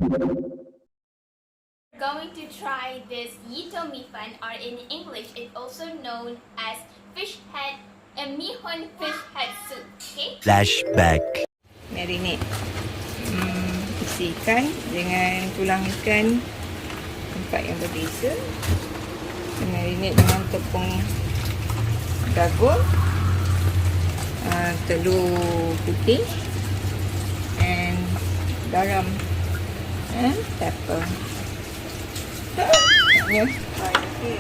We're going to try this Yue Tow Mai Fun, or in English it's also known as Fish Head Beehoon Soup. Okay? Flashback. Marinate isi ikan dengan tulang ikan tempat yang berbeza. Marinate dengan tepung dagun, telur putih and garam and pepper. Ya. Okay.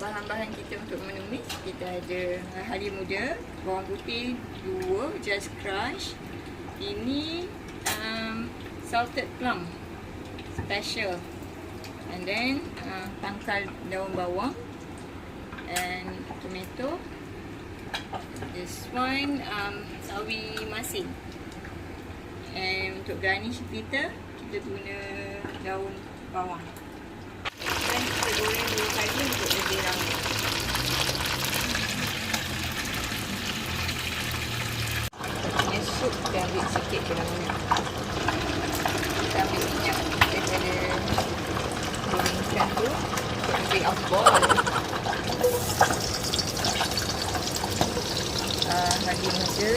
Bahan-bahan kita untuk menumis, kita ada halia muda, bawang putih 2, just crush. Ini salted plum special, and then pangkal daun bawang and tomato. This one sawi masin. And untuk garnish kita guna daun bawang. Dan kita goreng 2 kali untuk lebih lama. Ini sup kita ambil sikit dalam minyak. Kita ambil minyak daripada goreng ikan tu untuk lebih afbol. Halia muda,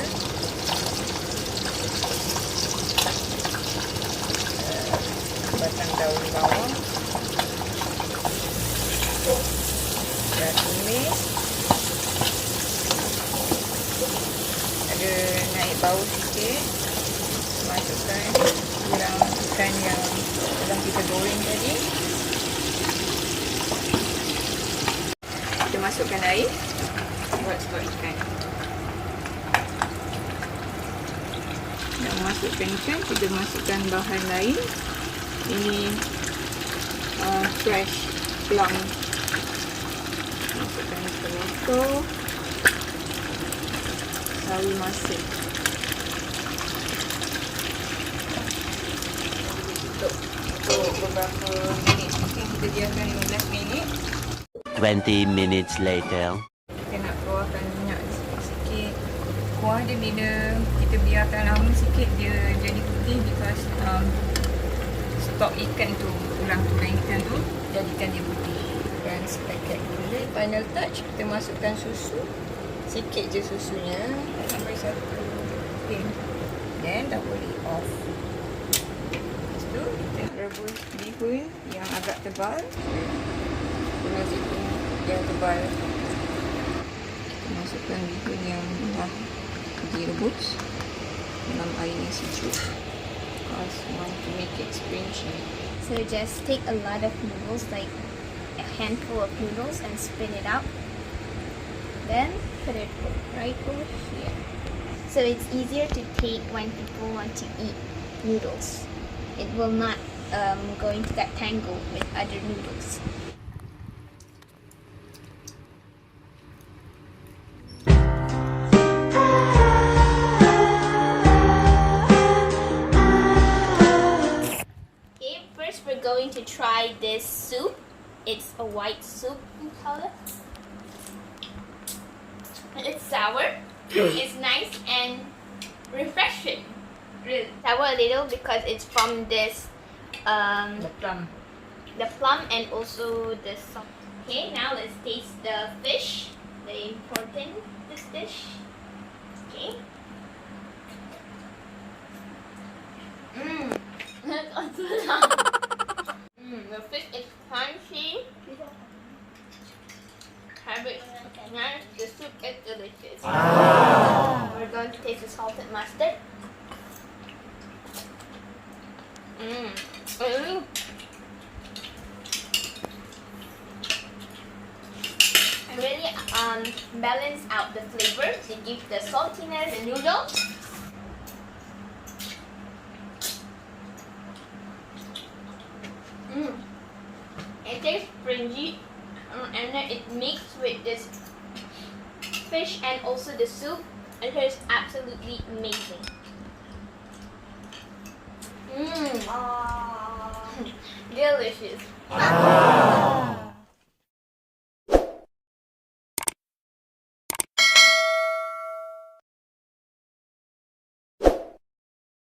batang daun bawang, dan tumis. Ada naik bau sikit, masukkan tulang ikan yang telah kita goreng tadi. Kita masukkan air buat sebab ikan. Dan masukkan ikan, kita masukkan bahan lain. Ini fresh plum. Masukkan tomato, sawi masin. Tutup untuk beberapa minit. Mungkin kita biarkan 15 minit. 20 minutes later. Kita nak keluarkan minyak sikit-sikit. Kuah dia bila kita biarkan lama sikit dia jadi putih because stok ikan tu, tulang ikan tu jadikan dia putih. Dan sepaket gula. Final touch, kita masukkan susu. Sikit je susunya, sampai 1 pin. Then dah boleh off. Lepas tu kita rebus bihun yang agak tebal. Guna situ yang tebal. Kita masukkan bihun yang dah direbus dalam air yang sejuk. Because we want to make it springy. So just take a lot of noodles, like a handful of noodles, and spin it out. Then put it right over here. So it's easier to take when people want to eat noodles. It will not going to get tangled with other noodles. We're going to try this soup. It's a white soup in color. It's sour. It's nice and refreshing. Really sour a little because it's from this The plum and also the salt. Okay, now let's taste the fish. The important this dish. Okay. The fish is crunchy. Cabbage is nice. The soup is delicious. We're going to taste the salted mustard. Really balance out the flavor to give the saltiness and noodle. It tastes springy, and then it mixed with this fish and also the soup. It tastes absolutely amazing. Delicious.